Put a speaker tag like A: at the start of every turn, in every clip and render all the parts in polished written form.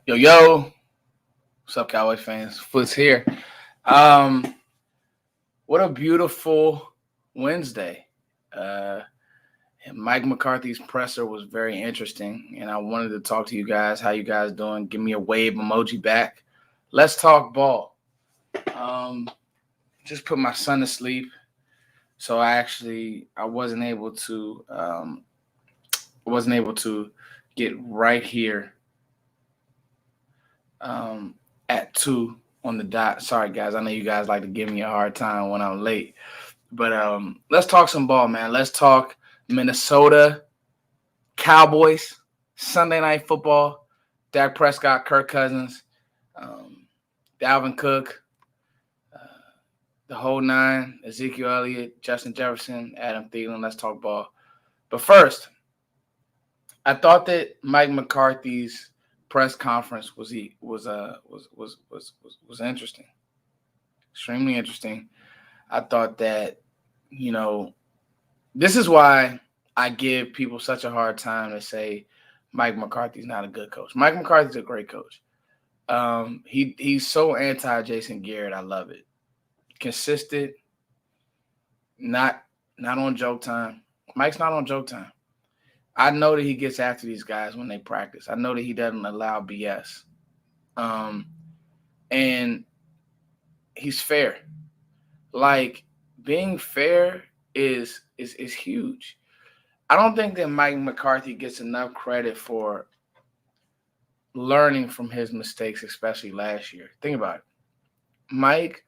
A: Yo, yo. What's up, Cowboys fans? Foot's here. Um, what a beautiful Wednesday. Uh, Mike McCarthy's presser was very interesting, and I wanted to talk to you guys. How you guys doing? Give me a wave emoji back. Let's talk ball. Um, just put my son to sleep, so I wasn't able to get right here um, at 2 on the dot. Sorry, guys. I know you guys like to give me a hard time when I'm late. But let's talk some ball, man. Let's talk Minnesota Cowboys, Sunday Night Football, Dak Prescott, Kirk Cousins, um, Dalvin Cook, uh, the whole nine, Ezekiel Elliott, Justin Jefferson, Adam Thielen. Let's talk ball. But first, I thought that Mike McCarthy's press conference was interesting, extremely interesting. I thought that you know this is why I give people such a hard time to say Mike McCarthy's not a good coach. Mike McCarthy's a great coach. He's so anti Jason Garrett. I love it. Consistent, not not on joke time. Mike's not on joke time. I know that he gets after these guys when they practice. I know that he doesn't allow BS. Um, and he's fair. Like being fair is huge. I don't think that Mike McCarthy gets enough credit for learning from his mistakes, especially last year. Think about it. Mike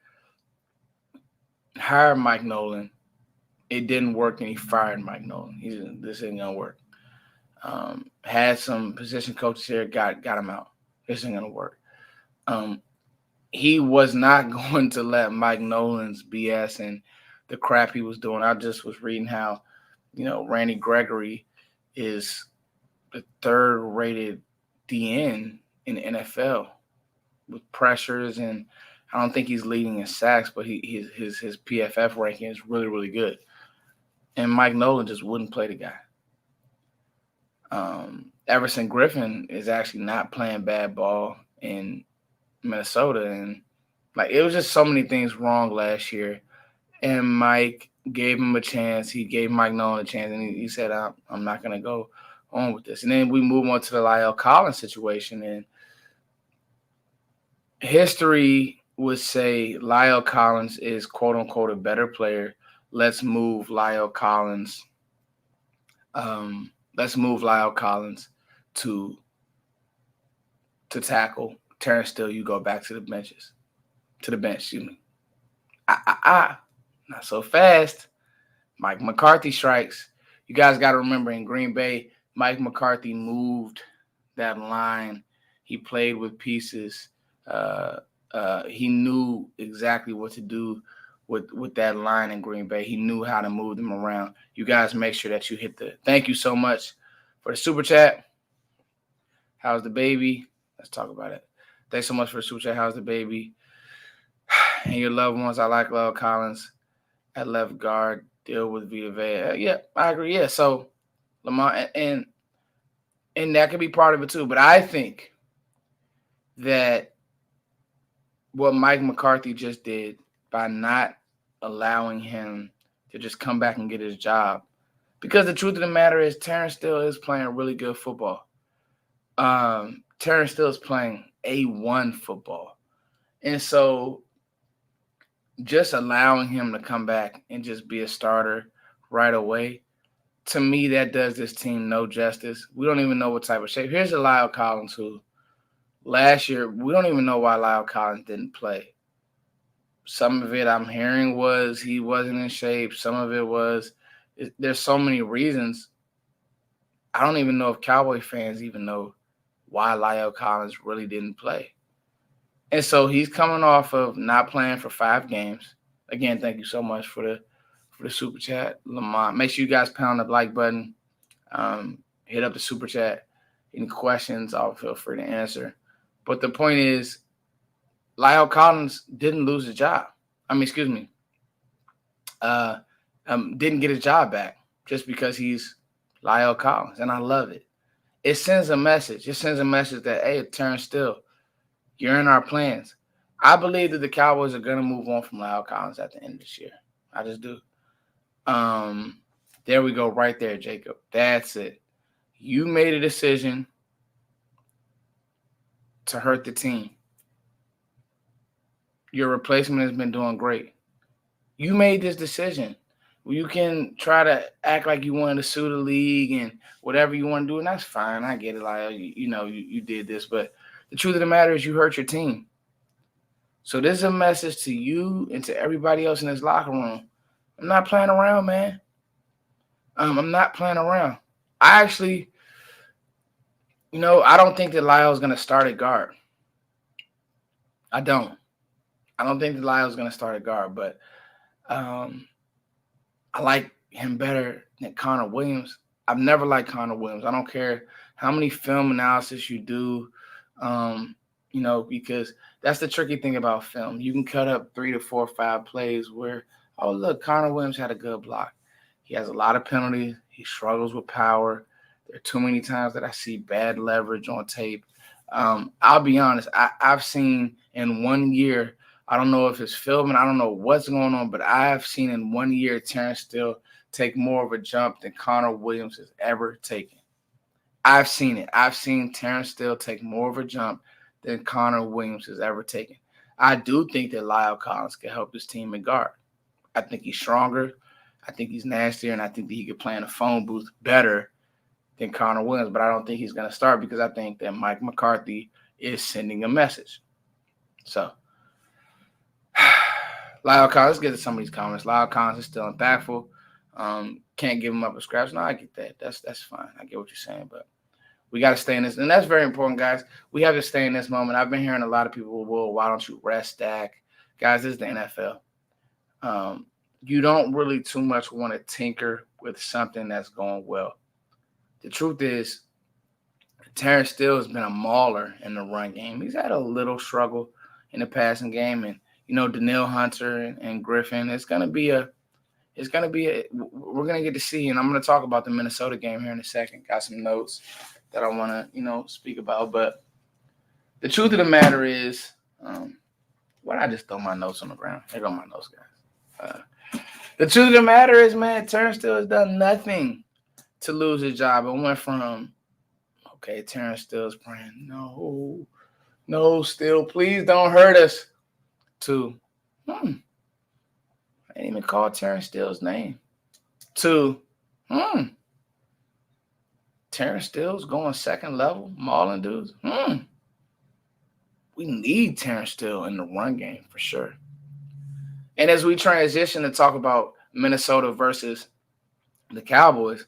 A: hired Mike Nolan. It didn't work, and he fired Mike Nolan. This isn't gonna work. Had some position coaches here, got him out. This isn't gonna work. Um, he was not going to let Mike Nolan's BS and the crap he was doing. I just was reading how, Randy Gregory is the third rated DN in the NFL with pressures, and I don't think he's leading in sacks, but his PFF ranking is really, really good. And Mike Nolan just wouldn't play the guy. Everson Griffin is actually not playing bad ball in Minnesota, and like it was just so many things wrong last year. And Mike gave him a chance. He gave Mike Nolan a chance, and he said, "I'm not going to go on with this." And then we move on to the Lael Collins situation, and history would say Lael Collins is quote unquote a better player. Let's move Lael Collins. Let's move Lael Collins to tackle. Terrence Steele, you go back to the bench. Excuse me. Not so fast. Mike McCarthy strikes. You guys got to remember in Green Bay, Mike McCarthy moved that line. He played with pieces. He knew exactly what to do with that line in Green Bay. He knew how to move them around. You guys make sure that you hit the – thank you so much for the super chat. How's the baby? Let's talk about it. Thanks so much for the super chat. How's the baby? And your loved ones. I like Lael Collins at left guard. Deal with Vita Vea. Yeah, I agree. Yeah, so Lamar and that could be part of it too. But I think that what Mike McCarthy just did by not allowing him to just come back and get his job, because the truth of the matter is Terrence Steele is playing really good football. Terrence Steele is playing A1 football, and so just allowing him to come back and just be a starter right away, to me, that does this team no justice. We don't even know what type of shape. Here's a Lael Collins who last year, we don't even know why Lael Collins didn't play. Some of it I'm hearing was he wasn't in shape. Some of it was there's so many reasons. I don't even know if Cowboy fans even know why Lael Collins really didn't play. And so he's coming off of not playing for 5 games. Again, thank you so much for the super chat, Lamont. Make sure you guys pound the like button. Hit up the super chat. Any questions, I'll feel free to answer. But the point is, Lael Collins didn't lose his job. Didn't get his job back just because he's Lael Collins, and I love it. It sends a message. It sends a message that, hey, Terrence Steele, you're in our plans. I believe that the Cowboys are going to move on from Lael Collins at the end of this year. I just do. There we go right there, Jacob. That's it. You made a decision to hurt the team. Your replacement has been doing great. You made this decision. You can try to act like you wanted to sue the league and whatever you want to do, and that's fine. I get it. Like, you did this, but the truth of the matter is you hurt your team. So this is a message to you and to everybody else in this locker room. I'm not playing around, man. I'm not playing around. I actually, I don't think that Lael's going to start at guard. I don't think that Lael's going to start at guard, but I like him better than Connor Williams. I've never liked Connor Williams. I don't care how many film analysis you do, because that's the tricky thing about film. You can cut up 3 to 4 or 5 plays where, oh, look, Connor Williams had a good block. He has a lot of penalties. He struggles with power. There are too many times that I see bad leverage on tape. I'll be honest. I've seen in 1 year, I don't know if it's filming, I don't know what's going on, but I've seen in 1 year Terrence Steele take more of a jump than Connor Williams has ever taken. I've seen it. I've seen Terrence Steele take more of a jump than Connor Williams has ever taken. I do think that Lael Collins can help his team in guard. I think he's stronger. I think he's nastier, and I think that he could play in a phone booth better than Connor Williams, but I don't think he's going to start because I think that Mike McCarthy is sending a message. So, Lael Collins, let's get to some of these comments. Lael Collins is still impactful. Can't give him up a scratch. No, I get that. That's fine. I get what you're saying, but we got to stay in this. And that's very important, guys. We have to stay in this moment. I've been hearing a lot of people, well, why don't you rest Dak? Guys, this is the NFL. You don't really too much want to tinker with something that's going well. The truth is, Terrence Steele has been a mauler in the run game. He's had a little struggle in the passing game. And, Danielle Hunter and Griffin, we're going to get to see, and I'm going to talk about the Minnesota game here in a second. Got some notes that I want to, speak about. But the truth of the matter is, why did I just throw my notes on the ground? There go my notes, guys. The truth of the matter is, man, Terrence Steele has done nothing to lose his job. It went from, okay, Terrence Steele's praying, no, Steele, please don't hurt us, to, I didn't even call Terrence Steele's name, to, Terrence Steele's going second level, mauling dudes. We need Terrence Steele in the run game for sure. And as we transition to talk about Minnesota versus the Cowboys,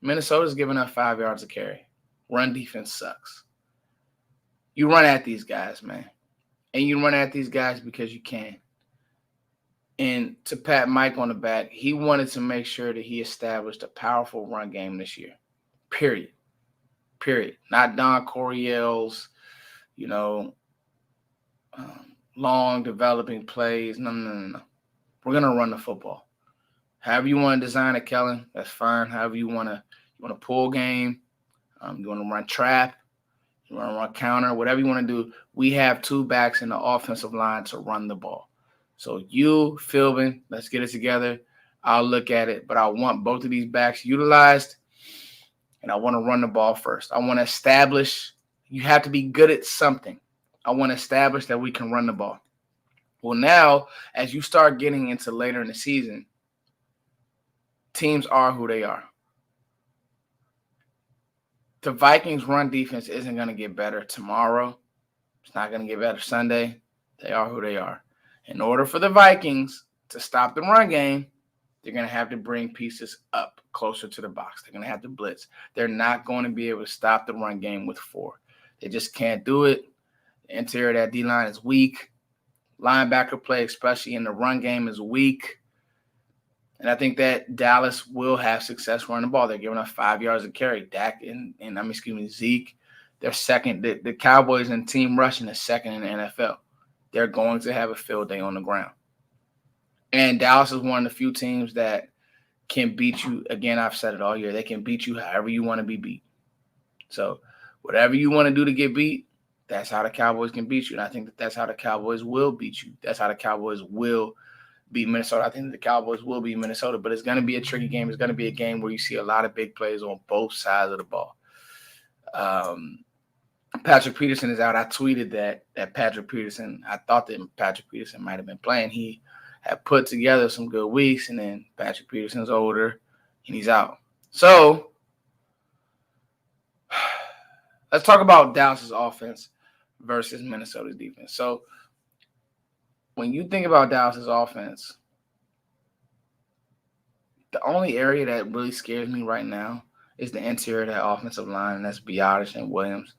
A: Minnesota's giving up 5 yards a carry. Run defense sucks. You run at these guys, man. And you run at these guys because you can. And to pat Mike on the back, he wanted to make sure that he established a powerful run game this year. Period. Not Don Coryell's, long developing plays. No. We're going to run the football. However you want to design it, Kellen, that's fine. However you want to pull game, you want to run trap, you want to run counter, whatever you want to do. We have 2 backs in the offensive line to run the ball. So you, Philbin, let's get it together. I'll look at it, but I want both of these backs utilized, and I want to run the ball first. I want to establish you have to be good at something. I want to establish that we can run the ball. Well, now, as you start getting into later in the season, teams are who they are. The Vikings' run defense isn't going to get better tomorrow. It's not going to get better Sunday. They are who they are. In order for the Vikings to stop the run game, they're going to have to bring pieces up closer to the box. They're going to have to blitz. They're not going to be able to stop the run game with 4. They just can't do it. The interior of that D-line is weak. Linebacker play, especially in the run game, is weak. And I think that Dallas will have success running the ball. They're giving up 5 yards a carry. Dak Zeke, they're second. The Cowboys and team rushing is second in the NFL. They're going to have a field day on the ground. And Dallas is one of the few teams that can beat you. Again, I've said it all year. They can beat you however you want to be beat. So whatever you want to do to get beat, that's how the Cowboys can beat you. And I think that that's how the Cowboys will beat you. That's how the Cowboys will beat Minnesota. I think the Cowboys will beat Minnesota, but it's going to be a tricky game. It's going to be a game where you see a lot of big plays on both sides of the ball. Patrick Peterson is out. I tweeted that Patrick Peterson, I thought that Patrick Peterson might have been playing. He had put together some good weeks, and then Patrick Peterson's older, and he's out. So let's talk about Dallas's offense versus Minnesota's defense. So when you think about Dallas's offense, the only area that really scares me right now is the interior of that offensive line, and that's Biotish and Williams.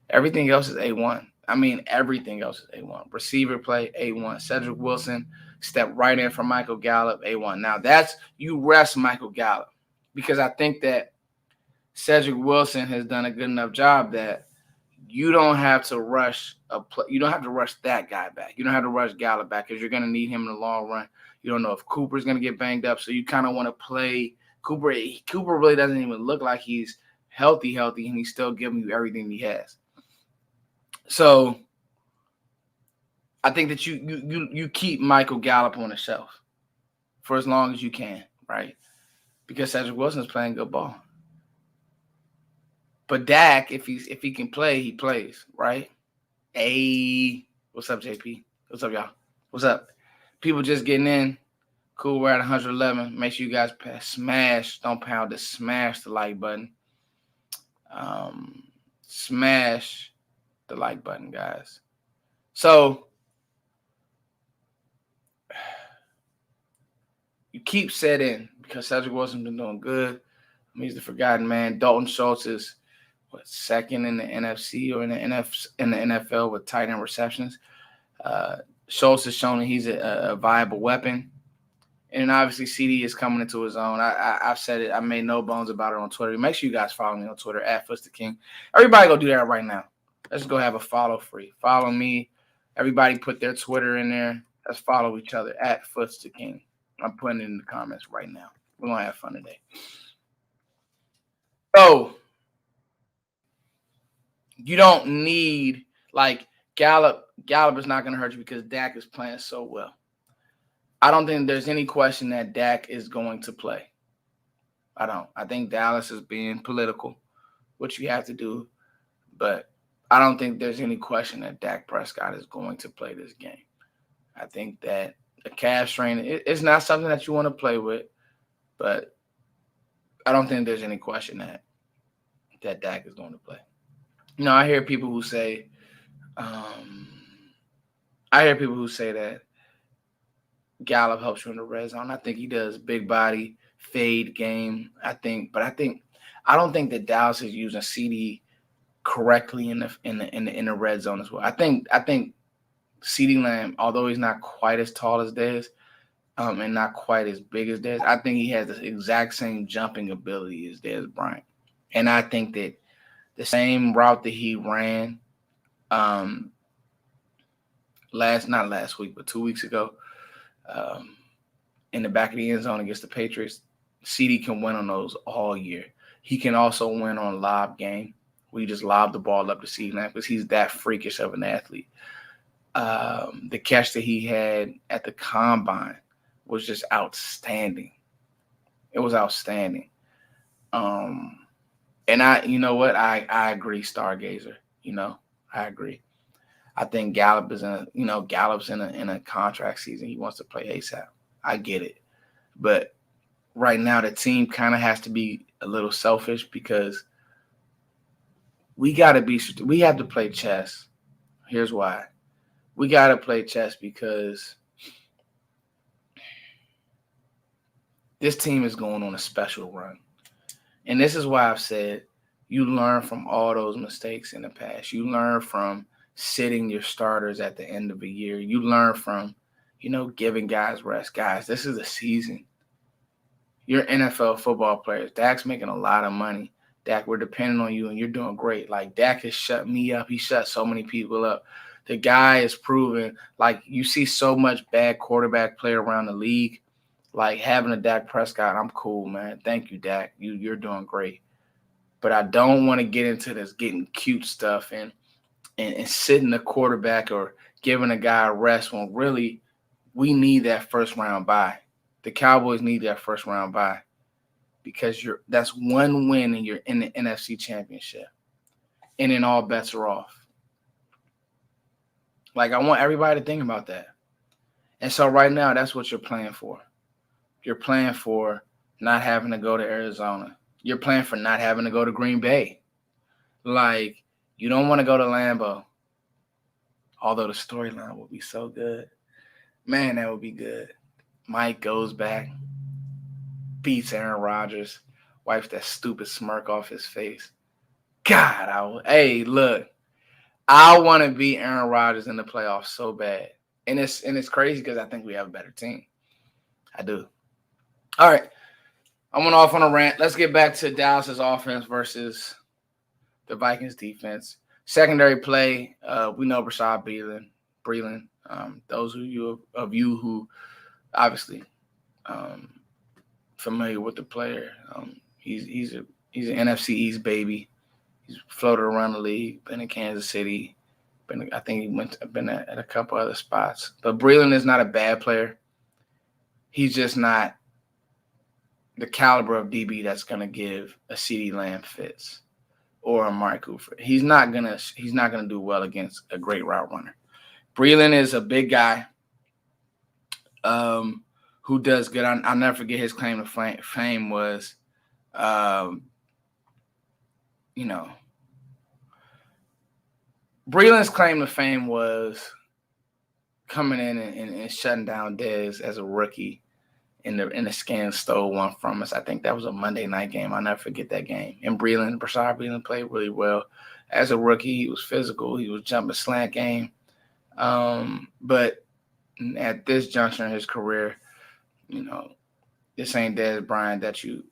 A: Everything else is A1. I mean, everything else is A1. Receiver play, A1. Cedric Wilson stepped right in for Michael Gallup, A1. Now, that's you rest Michael Gallup because I think that Cedric Wilson has done a good enough job that you don't have to rush you don't have to rush that guy back. You don't have to rush Gallup back because you're going to need him in the long run. You don't know if Cooper's going to get banged up, so you kind of want to play Cooper. Cooper really doesn't even look like he's healthy, and he's still giving you everything he has. So I think that you keep Michael Gallup on the shelf for as long as you can, right? Because Cedric Wilson is playing good ball. But Dak, if he can play, he plays, right? Hey, what's up, JP? What's up, y'all? What's up? People just getting in. Cool, we're at 111. Make sure you guys don't pound it, smash the like button. Smash the like button, guys. So you keep set in because Cedric Wilson's been doing good. He's the forgotten man. Dalton Schultz is second in the NFC or in the NFL with tight end receptions. Schultz has shown that he's a viable weapon. And then obviously CD is coming into his own. I've said it. I made no bones about it on Twitter. Make sure you guys follow me on Twitter at @FootsTheKing. Everybody go do that right now. Let's go have a follow free. Follow me. Everybody put their Twitter in there. Let's follow each other at @FootsTheKing. I'm putting it in the comments right now. We're going to have fun today. So you don't need like Gallup. Gallup is not going to hurt you because Dak is playing so well. I don't think there's any question that Dak is going to play. I don't. I think Dallas is being political, which you have to do. But I don't think there's any question that Dak Prescott is going to play this game. I think that a calf strain is not something that you want to play with, but I don't think there's any question that Dak is going to play. You know, I hear people who say that Gallup helps you in the red zone. I think he does. Big body, fade game. I don't think that Dallas is using CD correctly in the red zone as well. I think CeeDee Lamb, although he's not quite as tall as Dez, and not quite as big as Dez, I think he has the exact same jumping ability as Dez Bryant. And I think that the same route that he ran not last week, but 2 weeks ago, in the back of the end zone against the Patriots, CD can win on those all year. He can also win on lob game. We just lob the ball up to CeeDee Lamb because he's that freakish of an athlete. The catch that he had at the combine was just outstanding. It was outstanding. And you know what? I agree, Stargazer. You know, I agree. I think Gallup is Gallup's in a contract season. He wants to play ASAP. I get it. But right now the team kind of has to be a little selfish because we have to play chess. Here's why. We got to play chess because this team is going on a special run. And this is why I've said you learn from all those mistakes in the past. You learn from sitting your starters at the end of a year. You learn from, giving guys rest. Guys, this is a season. You're NFL football players. Dak's making a lot of money. Dak, we're depending on you, and you're doing great. Like, Dak has shut me up. He shut so many people up. The guy is proven, like, you see so much bad quarterback play around the league. Like, having a Dak Prescott, I'm cool, man. Thank you, Dak. You're doing great. But I don't want to get into this getting cute stuff and sitting the quarterback or giving a guy a rest when really we need that first round bye. The Cowboys need that first round bye because that's one win and you're in the NFC Championship. And then all bets are off. Like, I want everybody to think about that. And so right now, that's what you're playing for. You're playing for not having to go to Arizona. You're playing for not having to go to Green Bay. Like, you don't want to go to Lambeau. Although the storyline would be so good. Man, that would be good. Mike goes back, beats Aaron Rodgers, wipes that stupid smirk off his face. God, hey, look, I want to beat Aaron Rodgers in the playoffs so bad. And it's crazy because I think we have a better team. I do. All right. I went off on a rant. Let's get back to Dallas's offense versus the Vikings defense. Secondary play, we know Rashad Breeland. Those of you who obviously familiar with the player, he's an NFC East baby. He's floated around the league, been in Kansas City. I think he been at a couple other spots. But Breeland is not a bad player. He's just not the caliber of DB that's going to give a CeeDee Lamb fits or a Amari Cooper. He's not gonna do well against a great route runner. Breeland is a big guy who does good. I'll never forget his claim to fame was, Breeland's claim to fame was coming in and shutting down Dez as a rookie. In the scan stole one from us. I think that was a Monday night game. I'll never forget that game. And Rashad Breeland played really well. As a rookie, he was physical. He was jumping slant game. But at this juncture in his career, this ain't Dez Bryant that you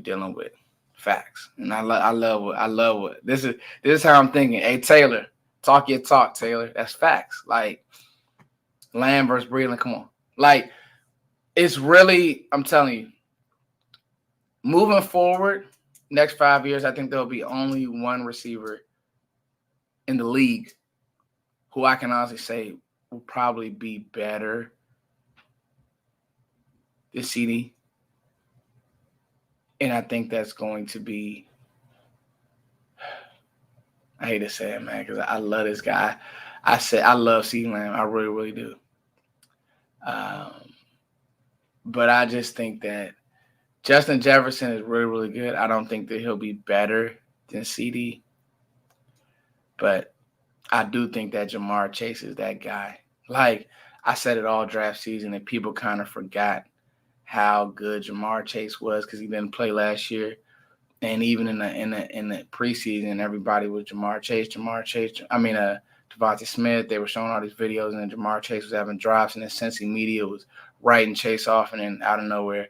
A: dealing with. Facts. And I love what this is how I'm thinking. Hey, Taylor, talk your talk, Taylor. That's facts. Like, Lamb versus Breeland, come on. Like, it's really, I'm telling you, moving forward, next 5 years, I think there'll be only one receiver in the league who I can honestly say will probably be better than CeeDee. And I think that's going to be, I hate to say it, man, because I love this guy. I love CeeDee Lamb. I really, really do. But I just think that Justin Jefferson is really, really good. I don't think that he'll be better than CeeDee. But I do think that Jamar Chase is that guy. Like, I said it all draft season, and people kind of forgot how good Jamar Chase was because he didn't play last year. And even in the preseason, everybody was Jamar Chase. Devontae Smith, they were showing all these videos, and then Jamar Chase was having drops, and the Cincy media was writing Chase off, and then out of nowhere,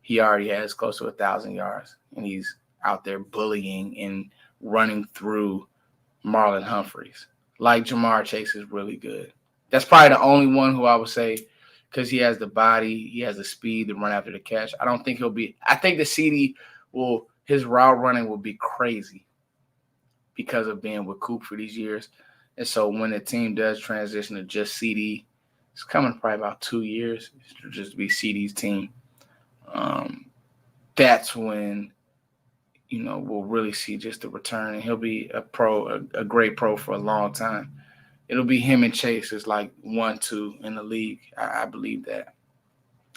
A: he already has close to 1,000 yards, and he's out there bullying and running through Marlon Humphreys. Like, Jamar Chase is really good. That's probably the only one who I would say, because he has the body, he has the speed to run after the catch. I think the CeeDee his route running will be crazy because of being with Coop for these years. And so when the team does transition to just CeeDee, it's coming probably about 2 years to just be CeeDee's team. That's when, we'll really see just the return. And he'll be a great pro for a long time. It'll be him and Chase as like 1-2 in the league. I believe that.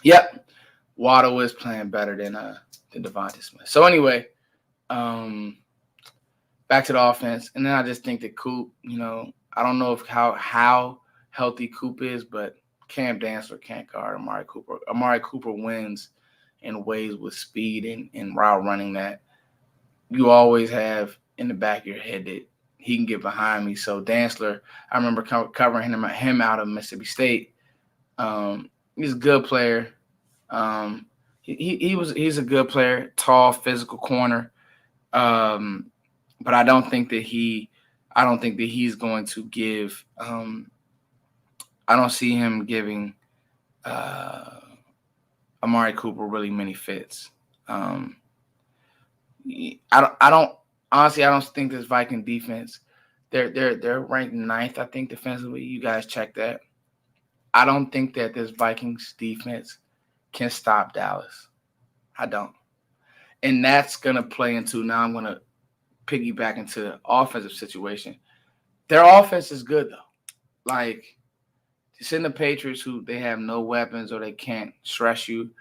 A: Yep. Waddle is playing better than Devontae Smith. So anyway, back to the offense. And then I just think that Coop, I don't know how healthy Coop is, but Cam Dantzler can't guard Amari Cooper. Amari Cooper wins in ways with speed and route running that you always have in the back of your head that he can get behind me. So Dantzler, I remember covering him out of Mississippi State. He's a good player. He's a good player, tall, physical corner. But I don't think that he's going to give. I don't see him giving Amari Cooper really many fits. I don't honestly, I don't think this Viking defense. They're ranked ninth, I think, defensively. You guys check that. I don't think that this Vikings defense can stop Dallas. I don't. And that's gonna play into now. I'm gonna piggyback into the offensive situation. Their offense is good though. Like it's in the Patriots who they have no weapons or they can't stress you.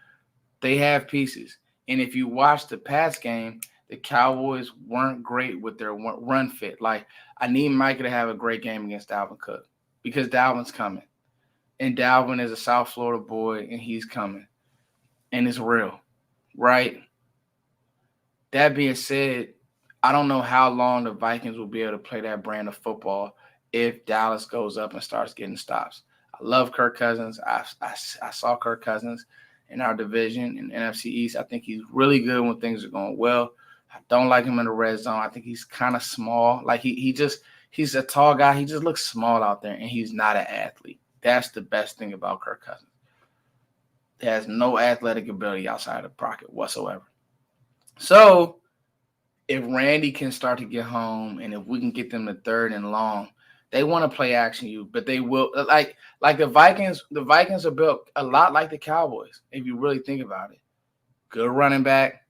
A: They have pieces. And if you watch the pass game, the Cowboys weren't great with their run fit. Like I need Micah to have a great game against Dalvin Cook because Dalvin's coming. And Dalvin is a South Florida boy and he's coming. And it's real, right? That being said, I don't know how long the Vikings will be able to play that brand of football if Dallas goes up and starts getting stops. I love Kirk Cousins. I saw Kirk Cousins in our division in NFC East. I think he's really good when things are going well. I don't like him in the red zone. I think he's kind of small. Like he's a tall guy. He just looks small out there, and he's not an athlete. That's the best thing about Kirk Cousins. He has no athletic ability outside of the pocket whatsoever. So if Randy can start to get home and if we can get them to third and long, they want to play action you, but they will like the Vikings are built a lot like the Cowboys, if you really think about it. Good running back,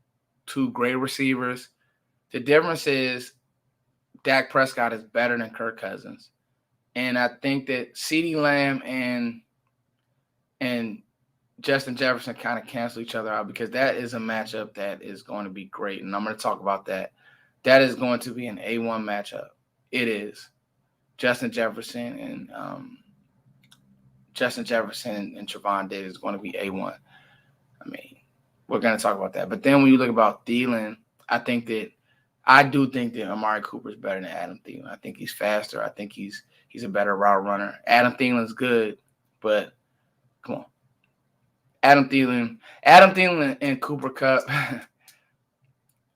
A: two great receivers. The difference is Dak Prescott is better than Kirk Cousins. And I think that CeeDee Lamb and Justin Jefferson kind of cancel each other out because that is a matchup that is going to be great. And I'm going to talk about that. That is going to be an A1 matchup. It is. Justin Jefferson and Trevon Diggs is going to be A1. I mean, we're going to talk about that. But then when you look about Thielen, I do think that Amari Cooper is better than Adam Thielen. I think he's faster. I think he's a better route runner. Adam Thielen's good, but come on. Adam Thielen and Cooper Kupp,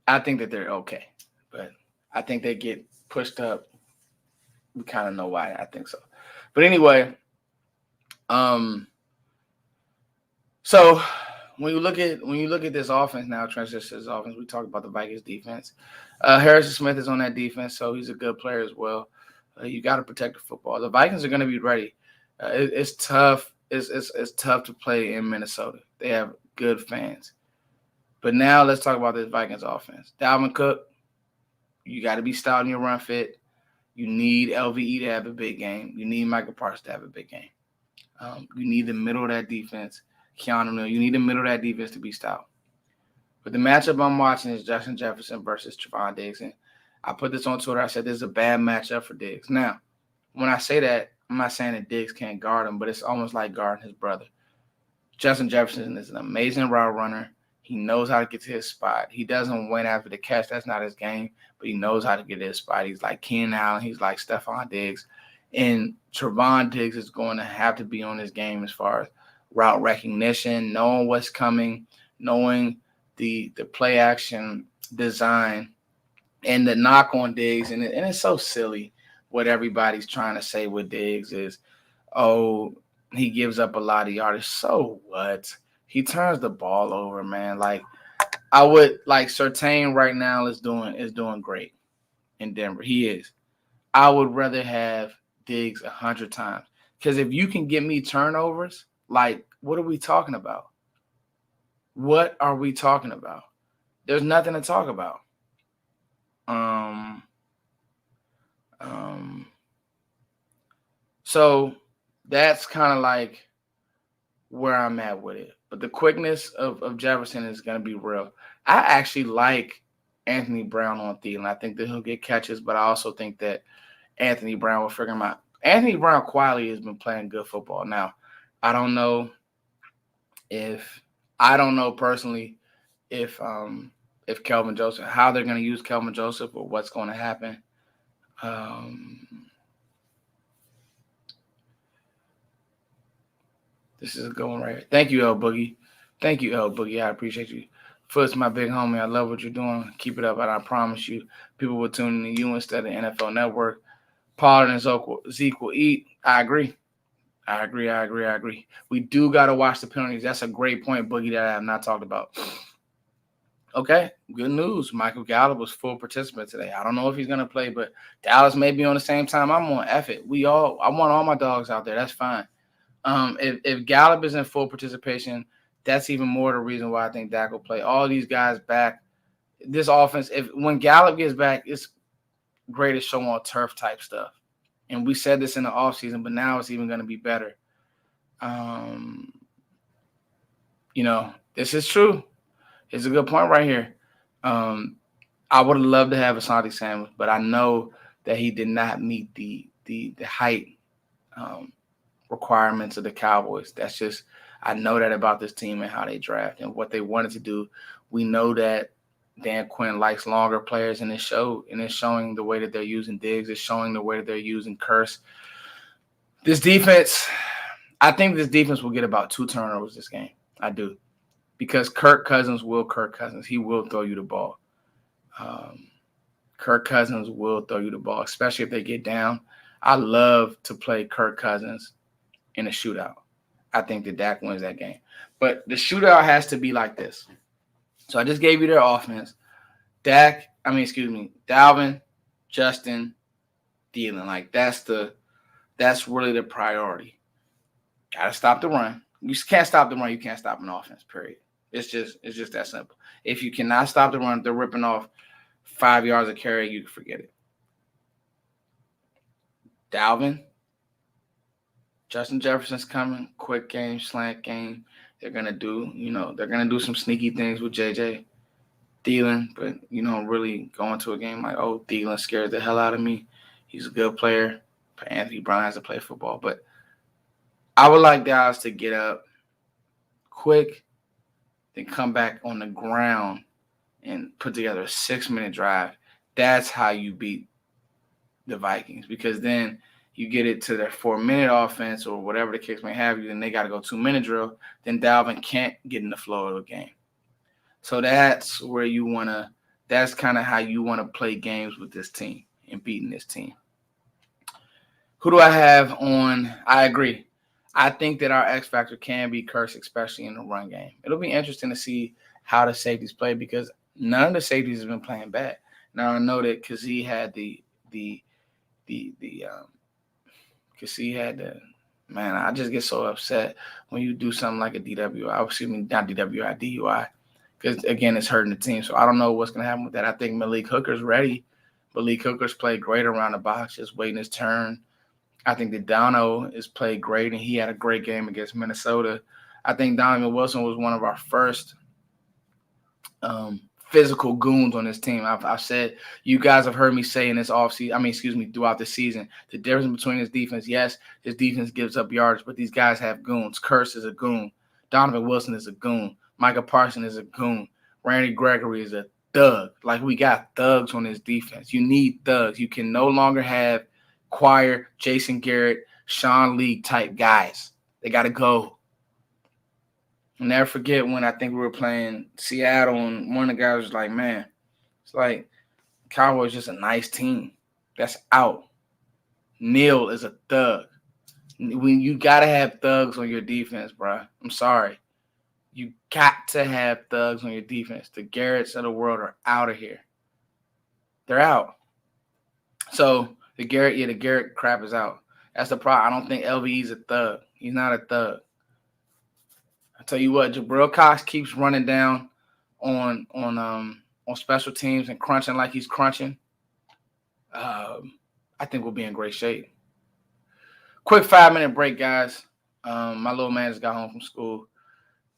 A: I think that they're okay. But I think they get pushed up. We kind of know why. I think so. But anyway, so when you look at this offense now, transition to this offense, we talked about the Vikings defense. Harrison Smith is on that defense, so he's a good player as well. You got to protect the football. The Vikings are going to be ready. It's tough. It's tough to play in Minnesota. They have good fans. But now let's talk about this Vikings offense. Dalvin Cook, you got to be stout in your run fit. You need LVE to have a big game. You need Michael Parsons to have a big game. You need the middle of that defense. Keanu Neal, you need the middle of that defense to be stout. But the matchup I'm watching is Justin Jefferson versus Trevon Diggs. And I put this on Twitter. I said this is a bad matchup for Diggs. Now, when I say that, I'm not saying that Diggs can't guard him, but it's almost like guarding his brother. Justin Jefferson is an amazing route runner. He knows how to get to his spot. He doesn't win after the catch. That's not his game, but he knows how to get to his spot. He's like Keenan Allen. He's like Stephon Diggs. And Trevon Diggs is going to have to be on his game as far as route recognition, knowing what's coming, knowing the play action design, and the knock on Diggs. And it's so silly what everybody's trying to say with Diggs is, oh, he gives up a lot of yardage. So what? He turns the ball over, man. Like I would like Surtain right now is doing great in Denver. He is. I would rather have Diggs 100 times. Because if you can get me turnovers, like what are we talking about? What are we talking about? There's nothing to talk about. So that's kind of like where I'm at with it. But the quickness of Jefferson is going to be real. I actually like Anthony Brown on Thielen. I think that he'll get catches, but I also think that Anthony Brown will figure him out. Anthony Brown quietly has been playing good football. Now, I don't know personally if Kelvin Joseph, how they're going to use Kelvin Joseph or what's going to happen. This is a good one right here. Thank you, L Boogie. Thank you, L Boogie. I appreciate you. First, my big homie, I love what you're doing. Keep it up, and I promise you, people will tune in to you instead of NFL Network. Pollard and Zeke will eat. I agree. We do got to watch the penalties. That's a great point, Boogie, that I have not talked about. Okay, good news. Michael Gallup was full participant today. I don't know if he's gonna play, but Dallas may be on the same time I'm on. F it. I want all my dogs out there. That's fine. If Gallup is in full participation, that's even more the reason why I think Dak will play. All these guys back. This offense, if when Gallup gets back, it's greatest show on turf type stuff. And we said this in the offseason, but now it's even going to be better. Um, this is true. It's a good point right here. I would have loved to have Asante Samuel, but I know that he did not meet the height requirements of the Cowboys. That's just I know that about this team and how they draft and what they wanted to do. We know that Dan Quinn likes longer players, and it's showing the way that they're using Diggs. It's showing the way that they're using Curse. This defense, I think this defense will get about 2 turnovers this game. I do. Because Kirk Cousins. He will throw you the ball. Kirk Cousins will throw you the ball, especially if they get down. I love to play Kirk Cousins in a shootout. I think that Dak wins that game. But the shootout has to be like this. So I just gave you their offense. Dalvin, Justin, Thielen. Like that's really the priority. Gotta stop the run. You can't stop the run, you can't stop an offense, period. It's just that simple. If you cannot stop the run, they're ripping off 5 yards of carry, you can forget it. Dalvin, Justin Jefferson's coming, quick game, slant game. They're gonna do some sneaky things with JJ. Thielen, but really going to a game like, oh, Thielen scares the hell out of me. He's a good player. But Anthony Brown has to play football. But I would like Dallas to get up quick, then come back on the ground and put together a 6-minute drive. That's how you beat the Vikings, because then you get it to their 4-minute offense or whatever the case may have you, then they got to go 2-minute drill. Then Dalvin can't get in the flow of the game. So that's where that's kind of how you want to play games with this team and beating this team. Who do I have on? I agree. I think that our X factor can be Curse, especially in the run game. It'll be interesting to see how the safeties play, because none of the safeties have been playing bad. Now I know that because he had man, I just get so upset when you do something like a DWI. Excuse me, not DWI, DUI. Because, again, it's hurting the team. So I don't know what's going to happen with that. I think Malik Hooker's ready. Malik Hooker's played great around the box, just waiting his turn. I think that Dono is played great, and he had a great game against Minnesota. I think Donovan Wilson was one of our first physical goons on this team. I've said, you guys have heard me say in this offseason, throughout the season, the difference between his defense, yes, his defense gives up yards, but these guys have goons. Curse is a goon. Donovan Wilson is a goon. Micah Parsons is a goon. Randy Gregory is a thug. Like, we got thugs on this defense. You need thugs. You can no longer have Choir, Jason Garrett, Sean Lee type guys. They got to go. I'll never forget when I think we were playing Seattle, and one of the guys was like, man, it's like Cowboys just a nice team. That's out. Neil is a thug. When you got to have thugs on your defense, bro. I'm sorry. You got to have thugs on your defense. The Garretts of the world are out of here. They're out. So the Garrett crap is out. That's the problem. I don't think LVE's a thug. He's not a thug. I tell you what, Jabril Cox keeps running down on special teams and crunching like he's crunching. I think we'll be in great shape. Quick 5-minute break, guys. My little man just got home from school.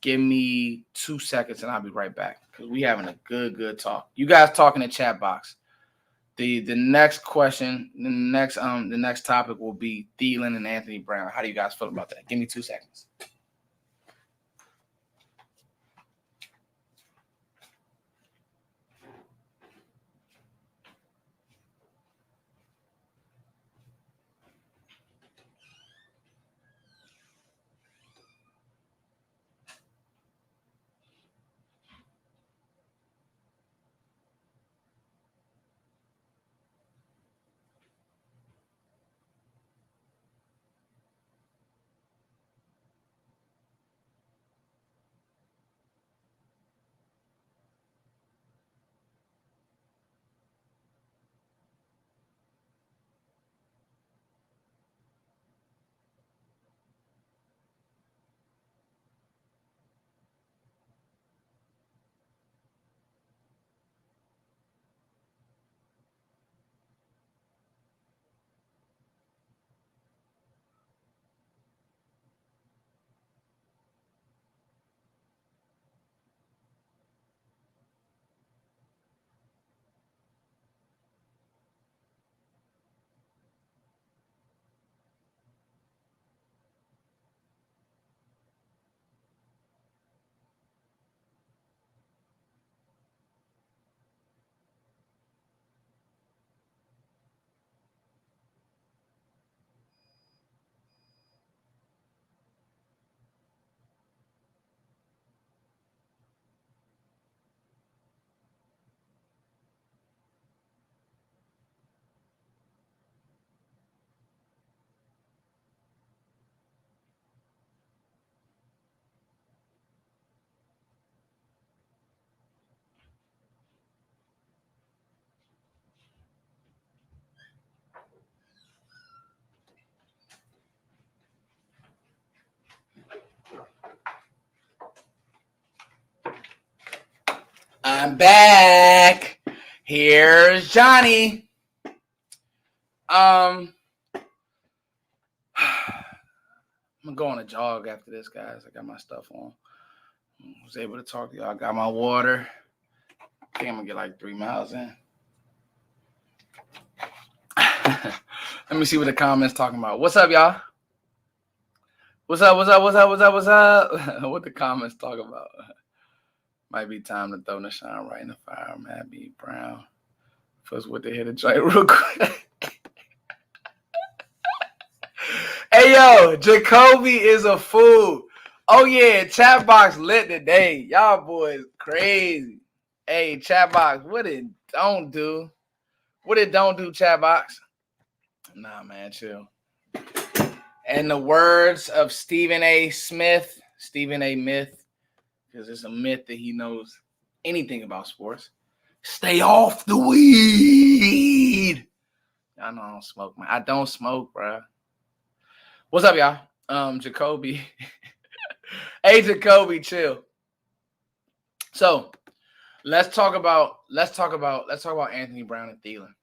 A: Give me 2 seconds and I'll be right back, because we having a good talk. You guys talk in the chat box. The next question, the next topic will be Thielen and Anthony Brown. How do you guys feel about that? Give me 2 seconds. I'm back. Here's Johnny. I'm gonna go on a jog after this, guys. I got my stuff on. I was able to talk to y'all. I got my water. I think I'm gonna get like 3 miles in. Let me see what the comments talking about. What's up, y'all? What's up? What the comments talking about? Might be time to throw Nashawn right in the fire. Man, B. Brown. First, what they hit a joint real quick. Hey, yo, Jacoby is a fool. Oh, yeah, chat box lit today. Y'all boys crazy. Hey, chat box, what it don't do? What it don't do, chat box? Nah, man, chill. And the words of Stephen A. Smith, Stephen A. Myth, because it's a myth that he knows anything about sports. Stay off the weed. I know I don't smoke, man. I don't smoke, bro. What's up, y'all? Jacoby. Hey, Jacoby, chill. So let's talk about Anthony Brown and Thielen.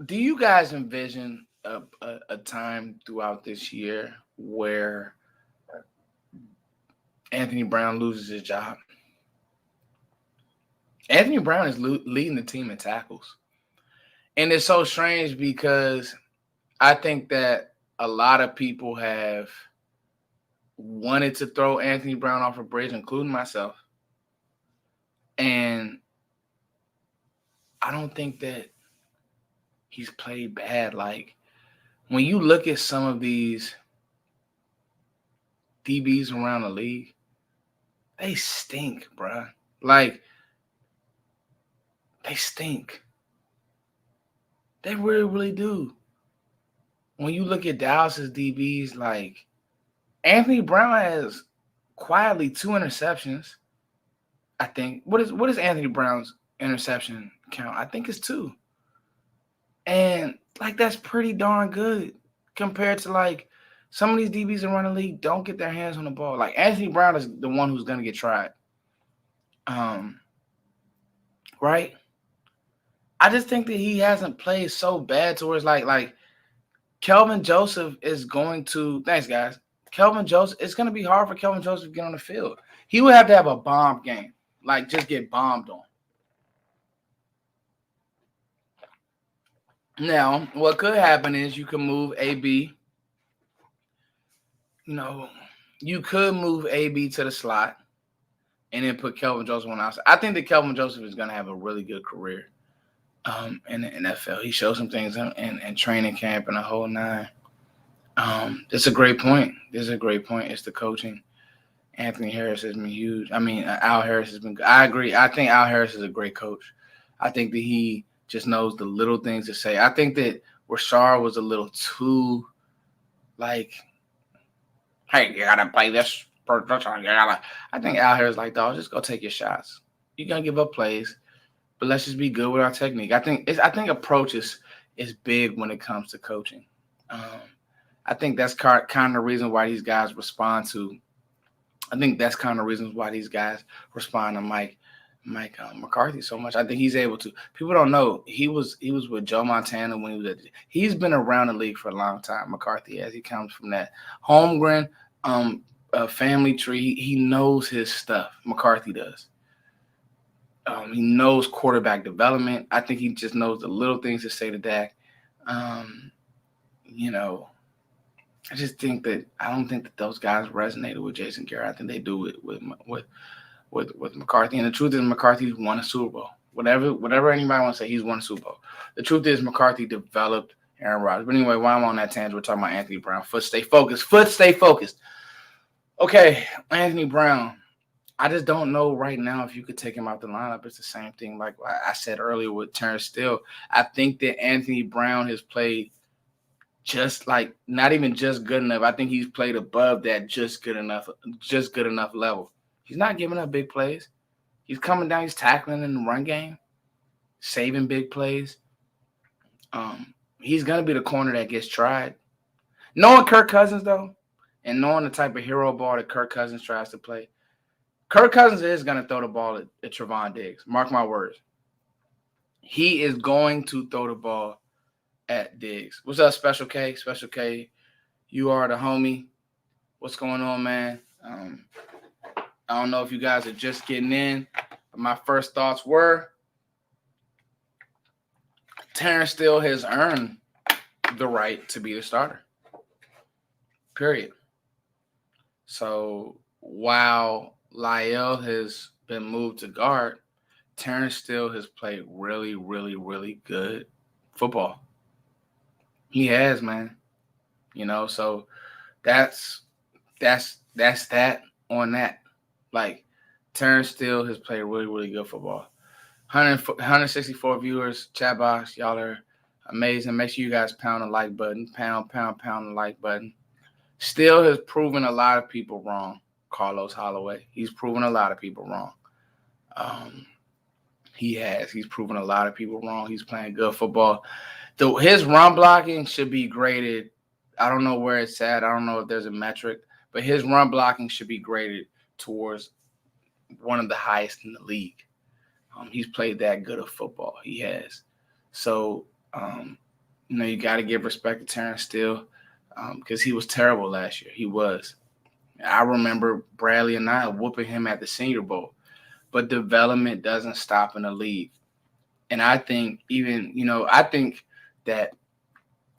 A: Do you guys envision a time throughout this year where Anthony Brown loses his job? Anthony Brown is leading the team in tackles. And it's so strange because I think that a lot of people have wanted to throw Anthony Brown off a bridge, including myself. And I don't think that he's played bad. Like, when you look at some of these DBs around the league, they stink, bruh. Like, they stink. They really, really do. When you look at Dallas's DBs, like, Anthony Brown has quietly 2 interceptions, I think. What is Anthony Brown's interception count? I think it's 2. And, like, that's pretty darn good compared to, like, some of these DBs around the league don't get their hands on the ball. Like, Anthony Brown is the one who's going to get tried. Right? I just think that he hasn't played so bad to where it's like Kelvin Joseph is going to – thanks, guys. Kelvin Joseph – it's going to be hard for Kelvin Joseph to get on the field. He would have to have a bomb game, like just get bombed on. Now, what could happen is you can move AB. You know, you could move AB to the slot and then put Kelvin Joseph on the outside. I think that Kelvin Joseph is going to have a really good career in the NFL. He showed some things in training camp and the whole 9. It's a great point. It's the coaching. Anthony Harris has been huge. I mean, Al Harris has been good. I agree. I think Al Harris is a great coach. I think that he just knows the little things to say. I think that Rashard was a little too, like, hey, you got to play this. I think Al Harris is like, dog, just go take your shots. You're going to give up plays, but let's just be good with our technique. I think approach is big when it comes to coaching. I think that's kind of the reason why these guys respond to Mike McCarthy so much. I think he's able to. People don't know he was with Joe Montana when he was. He's been around the league for a long time. McCarthy, as he comes from that Holmgren family tree, he knows his stuff. McCarthy does. He knows quarterback development. I think he just knows the little things to say to Dak. I just think that I don't think that those guys resonated with Jason Garrett. I think they do it with McCarthy. And the truth is, McCarthy's won a Super Bowl. Whatever anybody wants to say, he's won a Super Bowl. The truth is, McCarthy developed Aaron Rodgers. But anyway, while I'm on that tangent, we're talking about Anthony Brown. Foot stay focused. Okay, Anthony Brown. I just don't know right now if you could take him out the lineup. It's the same thing like I said earlier with Terrence Steele. I think that Anthony Brown has played just like not even just good enough. I think he's played above that just good enough level. He's not giving up big plays. He's coming down. He's tackling in the run game, saving big plays. He's going to be the corner that gets tried. Knowing Kirk Cousins, though, and knowing the type of hero ball that Kirk Cousins tries to play, Kirk Cousins is going to throw the ball at Trevon Diggs. Mark my words. He is going to throw the ball at Diggs. What's up, Special K? Special K, you are the homie. What's going on, man? I don't know if you guys are just getting in, but my first thoughts were Terrence Steele has earned the right to be the starter. Period. So while Lael has been moved to guard, Terrence Steele has played really, really, really good football. He has, man. So that's that on that. Like, Terrence Steele has played really, really good football. 164 viewers, chat box. Y'all are amazing. Make sure you guys pound the like button. Pound the like button. Steele has proven a lot of people wrong. Carlos Holloway. He's proven a lot of people wrong. He has. He's proven a lot of people wrong. He's playing good football. His run blocking should be graded. I don't know where it's at. I don't know if there's a metric, but his run blocking should be graded towards one of the highest in the league. He's played that good of football. He has. So, you got to give respect to Terrence Steele because he was terrible last year. He was. I remember Bradley and I whooping him at the Senior Bowl. But development doesn't stop in the league. And I think I think that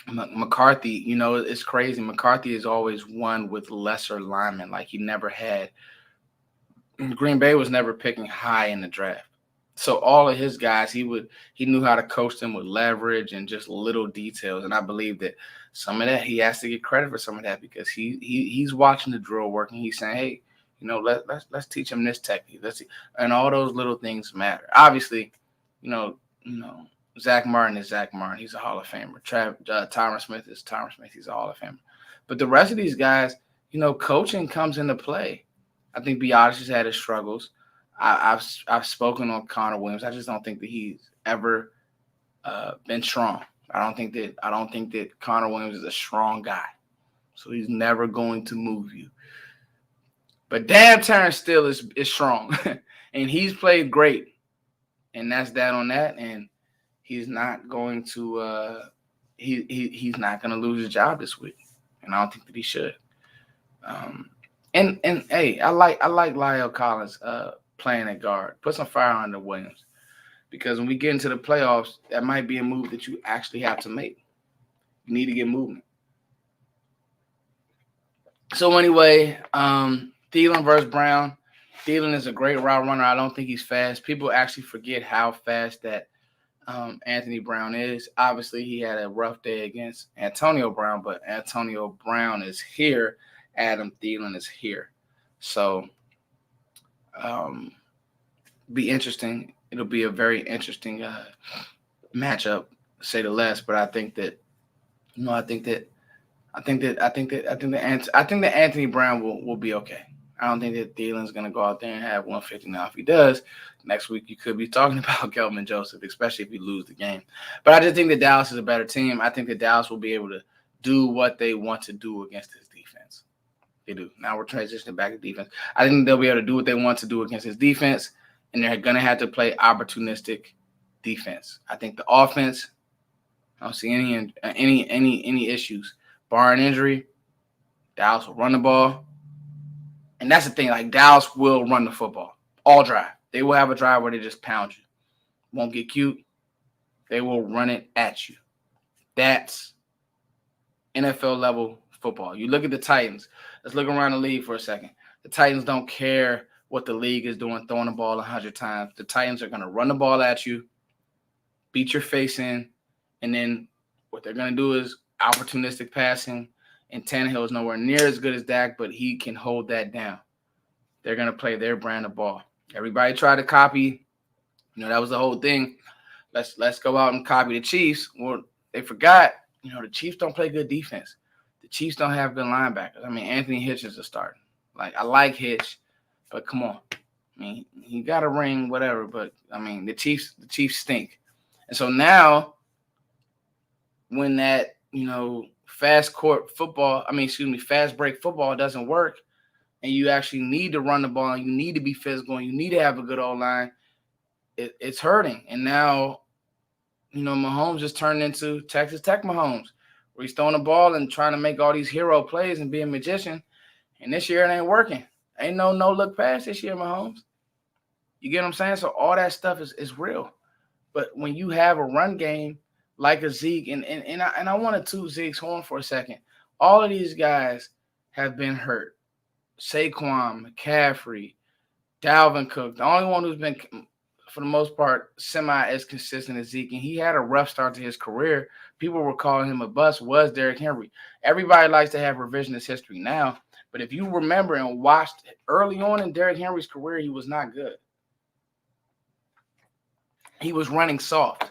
A: McCarthy, it's crazy. McCarthy has always won with lesser linemen. Like, he never had. Green Bay was never picking high in the draft. So all of his guys, he knew how to coach them with leverage and just little details. And I believe that some of that, he has to get credit for some of that because he's watching the drill work and he's saying, hey, let's teach him this technique. And all those little things matter. Obviously, Zach Martin is Zach Martin. He's a Hall of Famer. Tyron Smith is Tyron Smith. He's a Hall of Famer. But the rest of these guys, coaching comes into play. I think Biotis has had his struggles. I've spoken on Connor Williams. I just don't think that he's ever been strong. I don't think that Connor Williams is a strong guy. So he's never going to move you. But damn, Terrence Steele is strong. And he's played great. And that's that on that. And he's not going to he's not going to lose his job this week. And I don't think that he should. And hey, I like Lael Collins playing at guard. Put some fire under Williams. Because when we get into the playoffs, that might be a move that you actually have to make. You need to get movement. So anyway, Thielen versus Brown. Thielen is a great route runner. I don't think he's fast. People actually forget how fast that Anthony Brown is. Obviously, he had a rough day against Antonio Brown, but Antonio Brown is here. Adam Thielen is here. So, be interesting. It'll be a very interesting matchup, to say the least. But I think that Anthony Brown will be okay. I don't think that Thielen's going to go out there and have 150. Now, if he does, next week you could be talking about Kelvin Joseph, especially if you lose the game. But I just think that Dallas is a better team. I think that Dallas will be able to do what they want to do against his defense. They do. Now we're transitioning back to defense. I think they'll be able to do what they want to do against his defense, and they're going to have to play opportunistic defense. I think the offense, I don't see any issues. Barring injury, Dallas will run the ball. And that's the thing. Like, Dallas will run the football all drive. They will have a drive where they just pound you. Won't get cute. They will run it at you. That's NFL level football. You look at the Titans. Let's look around the league for a second. The Titans don't care what the league is doing, throwing the ball 100 times. The Titans are going to run the ball at you, beat your face in, and then what they're going to do is opportunistic passing. And Tannehill is nowhere near as good as Dak, but he can hold that down. They're going to play their brand of ball. Everybody tried to copy. That was the whole thing. Let's go out and copy the Chiefs. Well, they forgot, the Chiefs don't play good defense. The Chiefs don't have good linebackers. I mean, Anthony Hitch is a starter. Like, I like Hitch, but come on. I mean, he got a ring, whatever, but, I mean, the Chiefs stink. And so now when that, fast break football doesn't work, and you actually need to run the ball, and you need to be physical, and you need to have a good O-line, it's hurting. And now, Mahomes just turned into Texas Tech Mahomes, where he's throwing the ball and trying to make all these hero plays and be a magician. And this year it ain't working. Ain't no look pass this year, Mahomes. You get what I'm saying? So all that stuff is real. But when you have a run game like a Zeke, and I want to toot Zeke's horn for a second. All of these guys have been hurt. Saquon, McCaffrey, Dalvin Cook. The only one who's been, for the most part, semi as consistent as Zeke, and he had a rough start to his career. People were calling him a bust, was Derrick Henry. Everybody likes to have revisionist history now, but if you remember and watched early on in Derrick Henry's career, he was not good. He was running soft.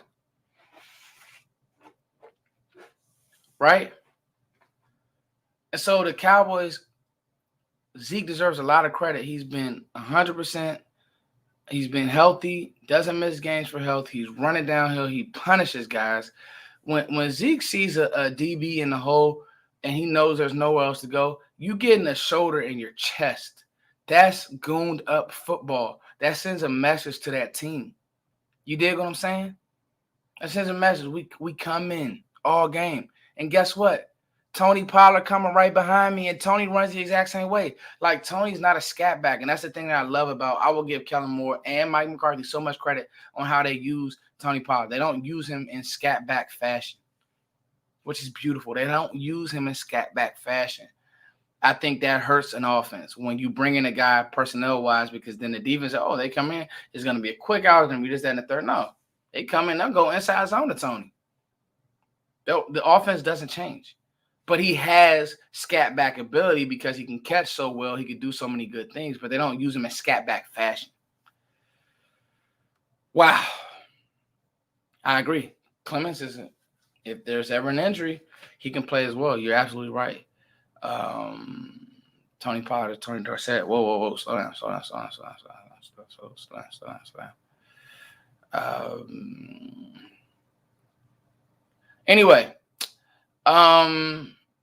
A: Right? And so the Cowboys, Zeke deserves a lot of credit. He's been 100%. He's been healthy, doesn't miss games for health. He's running downhill. He punishes guys. When Zeke sees a DB in the hole and he knows there's nowhere else to go, you get in the shoulder and your chest. That's gooned up football. That sends a message to that team. You dig what I'm saying? That sends a message. We come in all game. And guess what? Tony Pollard coming right behind me, and Tony runs the exact same way. Like, Tony's not a scat back, and that's the thing that I love about. I will give Kellen Moore and Mike McCarthy so much credit on how they use Tony Pollard. They don't use him in scat back fashion, which is beautiful. They don't use him in scat back fashion. I think that hurts an offense when you bring in a guy personnel-wise, because then the defense, they come in, it's going to be a quick out, it's going to be this, that, and the third. No, they come in, they'll go inside zone to Tony. The offense doesn't change. But he has scat back ability because he can catch so well. He can do so many good things, but they don't use him in scat back fashion. Wow. I agree. Clemens isn't. If there's ever an injury, he can play as well. You're absolutely right. Tony Pollard, Tony Dorsett. Whoa. Slow down. Anyway,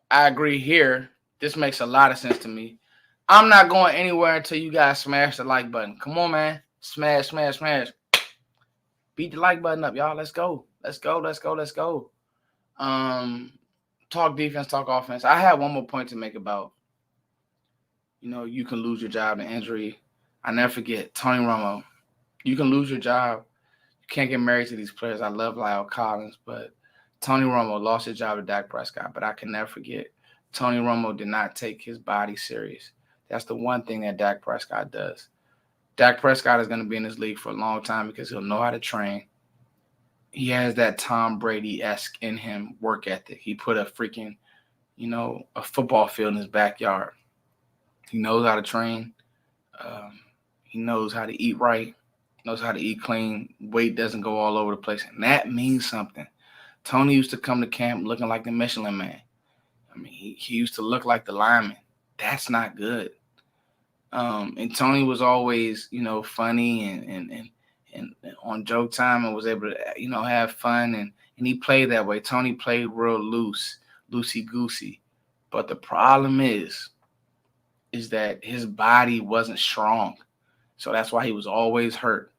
A: I agree here. This makes a lot of sense to me. I'm not going anywhere until you guys smash the like button. Come on, man. Smash. Beat the like button up, y'all. Let's go. Talk defense, talk offense. I have one more point to make about, you can lose your job to injury. I never forget Tony Romo. You can lose your job. You can't get married to these players. I love Lael Collins, but Tony Romo lost his job to Dak Prescott, but I can never forget Tony Romo did not take his body serious. That's the one thing that Dak Prescott does. Dak Prescott is going to be in this league for a long time because he'll know how to train. He has that Tom Brady-esque in him work ethic. He put a freaking, a football field in his backyard. He knows how to train. He knows how to eat right. Knows how to eat clean. Weight doesn't go all over the place. And that means something. Tony used to come to camp looking like the Michelin Man. I mean, he used to look like the lineman. That's not good. And Tony was always, funny and on joke time and was able to, have fun. And he played that way. Tony played real loosey-goosey. But the problem is that his body wasn't strong. So that's why he was always hurt.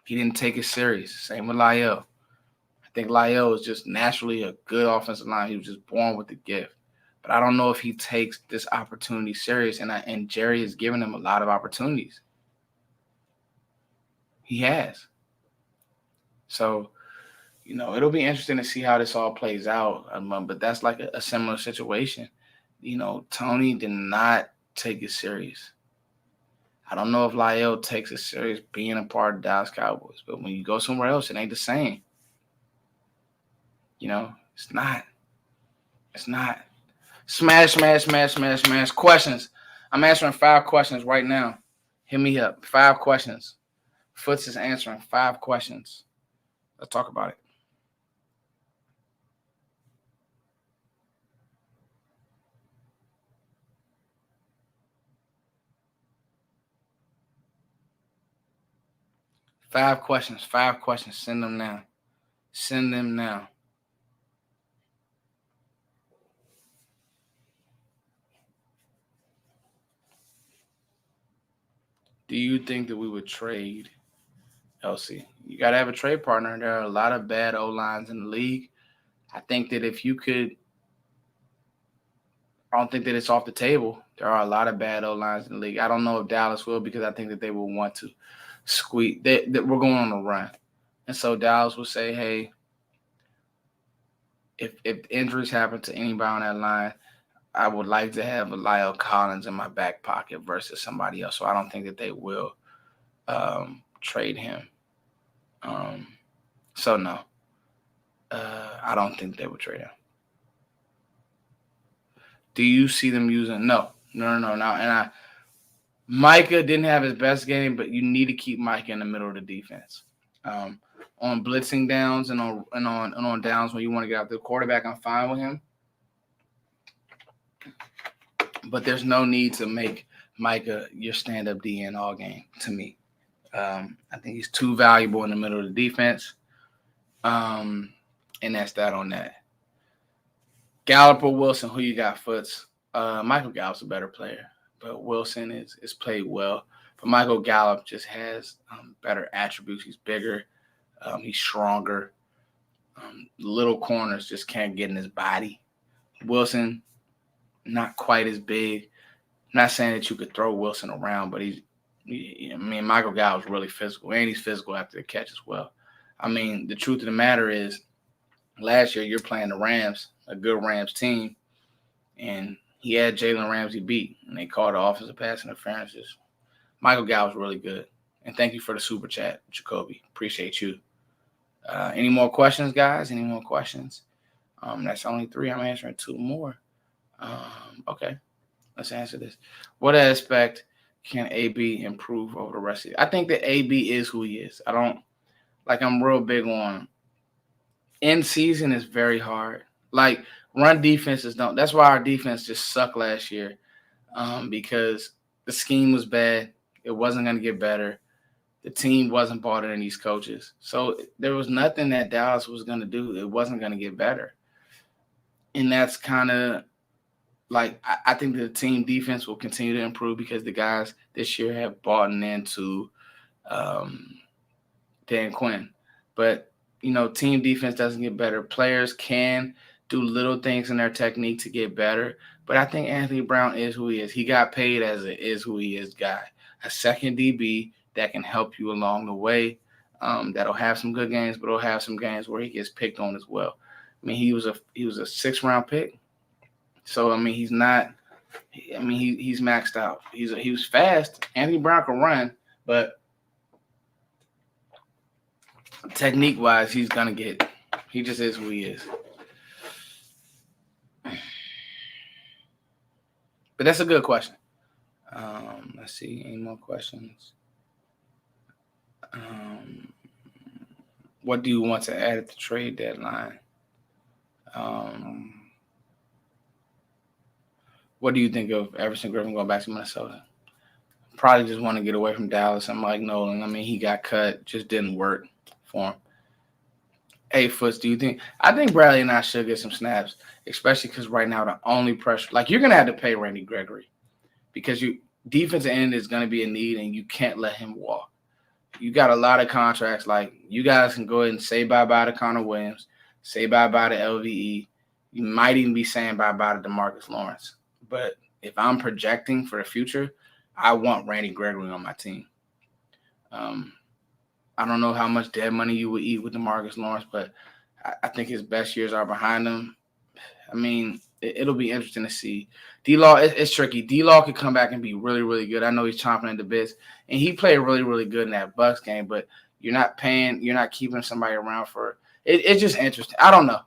A: He didn't take it serious. Same with Lael. I think Lael is just naturally a good offensive line. He was just born with the gift. But I don't know if he takes this opportunity serious. And Jerry has given him a lot of opportunities. He has. So, it'll be interesting to see how this all plays out. But that's like a similar situation. Tony did not take it serious. I don't know if Lael takes it serious being a part of Dallas Cowboys. But when you go somewhere else, it ain't the same. It's not. Smash. Questions. I'm answering 5 questions right now. Hit me up. 5 questions. Foots is answering 5 questions. Let's talk about it. Five questions. Send them now. Do you think that we would trade LC? You got to have a trade partner. There are a lot of bad O lines in the league. I think that if you could, I don't think that it's off the table. There are a lot of bad O lines in the league. I don't know if Dallas will because I think that they will want to squeeze. We're going on a run, and so Dallas will say, "Hey, if injuries happen to anybody on that line, I would like to have a Lael Collins in my back pocket versus somebody else." So I don't think that they will trade him. Um, so no, I don't think they would trade him. Do you see them using? No. Now, Micah didn't have his best game, but you need to keep Micah in the middle of the defense. Um, on blitzing downs and on downs when you want to get out the quarterback, I'm fine with him. But there's no need to make Micah your stand-up DN all game to me. I think he's too valuable in the middle of the defense. And that's that on that. Gallup or Wilson, who you got, Foots? Michael Gallup's a better player, but Wilson is played well. But Michael Gallup just has better attributes. He's bigger. He's stronger. Little corners just can't get in his body. Wilson, not quite as big. I'm not saying that you could throw Wilson around, but Michael Gallup's really physical, and he's physical after the catch as well. I mean, the truth of the matter is, last year you're playing the Rams, a good Rams team, and he had Jalen Ramsey beat, and they called the offensive pass interferences. Michael Gallup's really good. And thank you for the super chat, Jacoby. Appreciate you. Any more questions, guys? Any more questions? That's only 3. I'm answering 2 more. Okay, let's answer this. What aspect can AB improve over the rest of it? I think that AB is who he is. I'm real big on in season is very hard. Like run defenses don't. That's why our defense just sucked last year because the scheme was bad. It wasn't going to get better. The team wasn't bought in these coaches. So there was nothing that Dallas was going to do. It wasn't going to get better. And that's kind of like I think the team defense will continue to improve because the guys this year have bought into Dan Quinn. But, team defense doesn't get better. Players can do little things in their technique to get better. But I think Anthony Brown is who he is. He got paid as a is who he is guy. A second DB that can help you along the way. That'll have some good games, but he'll have some games where he gets picked on as well. I mean, he was a 6th-round pick. So, he's not – he's maxed out. He was fast. Anthony Brown can run, but technique-wise, he's going to get – he just is who he is. But that's a good question. Let's see. Any more questions? What do you want to add at the trade deadline? What do you think of Everson Griffin going back to Minnesota? Probably just want to get away from Dallas and Mike Nolan. He got cut. Just didn't work for him. Hey, Foots, do you think – I think Bradley and I should get some snaps, especially because right now the only pressure – like you're going to have to pay Randy Gregory because defensive end is going to be a need and you can't let him walk. You got a lot of contracts. Like you guys can go ahead and say bye-bye to Connor Williams, say bye-bye to LVE. You might even be saying bye-bye to DeMarcus Lawrence. But if I'm projecting for the future, I want Randy Gregory on my team. I don't know how much dead money you would eat with DeMarcus Lawrence, but I think his best years are behind him. It'll be interesting to see. D-Law, it's tricky. D-Law could come back and be really, really good. I know he's chomping at the bits, and he played really, really good in that Bucks game, but you're not keeping somebody around for it. It's just interesting. I don't know,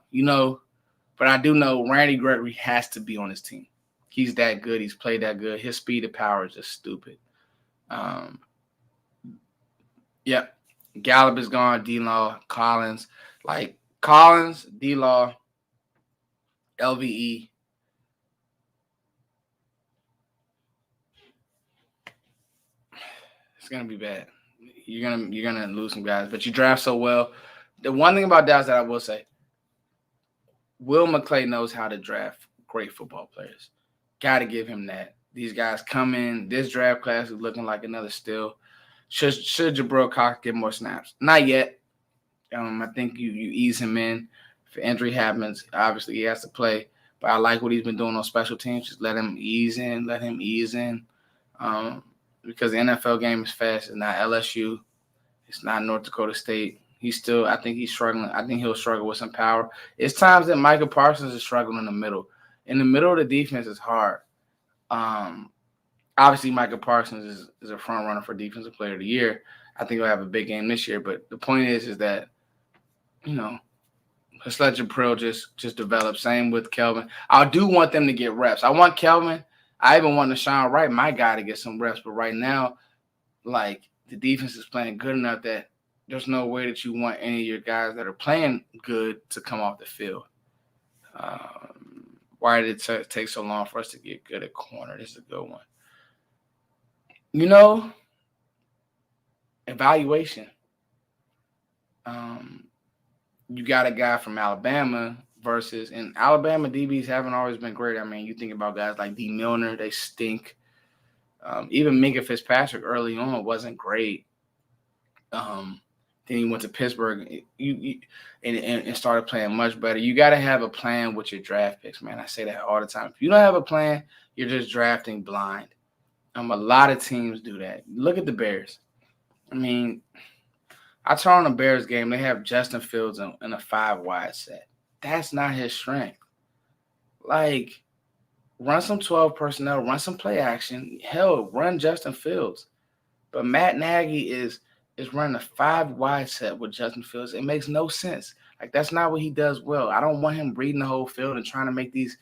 A: but I do know Randy Gregory has to be on his team. He's that good. He's played that good. His speed of power is just stupid. Yep. Gallup is gone. D-Law, Collins. Like Collins, D-Law, LVE. It's gonna be bad. You're gonna lose some guys, but you draft so well. The one thing about Dallas that I will say, Will McClay knows how to draft great football players. Got to give him that. These guys come in. This draft class is looking like another steal. Should Jabril Cox get more snaps? Not yet. I think you ease him in. If injury happens, obviously he has to play. But I like what he's been doing on special teams. Just let him ease in. Because the NFL game is fast. It's not LSU. It's not North Dakota State. I think he's struggling. I think he'll struggle with some power. It's times that Micah Parsons is struggling in the middle. In the middle of the defense is hard. Obviously, Micah Parsons is a front runner for Defensive Player of the Year. I think he'll have a big game this year. But the point is that, let's let Jabril just develop. Same with Kelvin. I do want them to get reps. I want Kelvin. I even want Deshaun Wright, my guy, to get some reps. But right now, like, the defense is playing good enough that there's no way that you want any of your guys that are playing good to come off the field. Why did it take so long for us to get good at corner? This is a good one. Evaluation. You got a guy from Alabama and Alabama DBs haven't always been great. I mean, you think about guys like D. Milner, they stink. Even Minka Fitzpatrick early on wasn't great. Then he went to Pittsburgh and started playing much better. You got to have a plan with your draft picks, man. I say that all the time. If you don't have a plan, you're just drafting blind. A lot of teams do that. Look at the Bears. I mean, I turn on the Bears game. They have Justin Fields in a 5-wide set. That's not his strength. Like, run some 12 personnel, run some play action. Hell, run Justin Fields. But Matt Nagy is running a 5-wide set with Justin Fields. It makes no sense. Like, that's not what he does well. I don't want him reading the whole field and trying to make these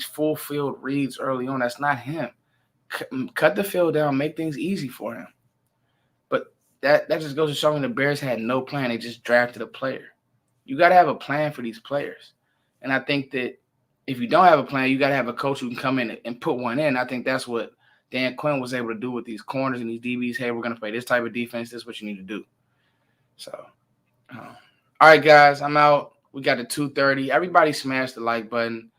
A: full field reads early on. That's not him. Cut the field down, make things easy for him. But that just goes to show me the Bears had no plan. They just drafted a player. You got to have a plan for these players. And I think that if you don't have a plan, you got to have a coach who can come in and put one in. I think that's what Dan Quinn was able to do with these corners and these DBs. Hey, we're going to play this type of defense. This is what you need to do. So, all right, guys, I'm out. We got the 2:30. Everybody smash the like button.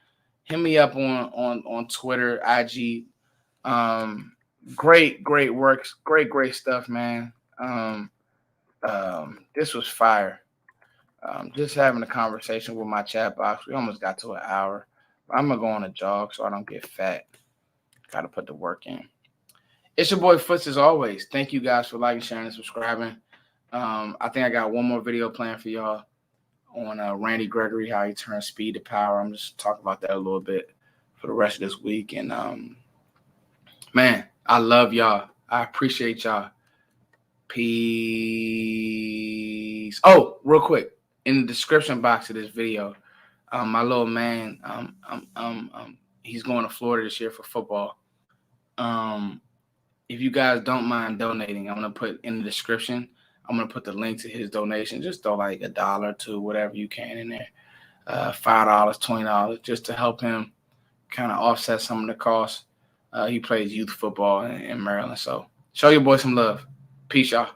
A: Hit me up on Twitter, IG. Great works. Great stuff, man. This was fire. Just having a conversation with my chat box. We almost got to an hour. I'm going to go on a jog so I don't get fat. Got to put the work in. It's your boy Foots as always. Thank you guys for liking, sharing, and subscribing. I think I got one more video planned for y'all on Randy Gregory, how he turned speed to power. I'm just talking about that a little bit for the rest of this week. And, man, I love y'all. I appreciate y'all. Peace. Oh, real quick, in the description box of this video, my little man, he's going to Florida this year for football. If you guys don't mind donating, I'm going to put in the description, I'm going to put the link to his donation. Just throw like $1, $2, whatever you can in there. $5, $20, just to help him kind of offset some of the costs. He plays youth football in Maryland. So show your boy some love. Peace, y'all.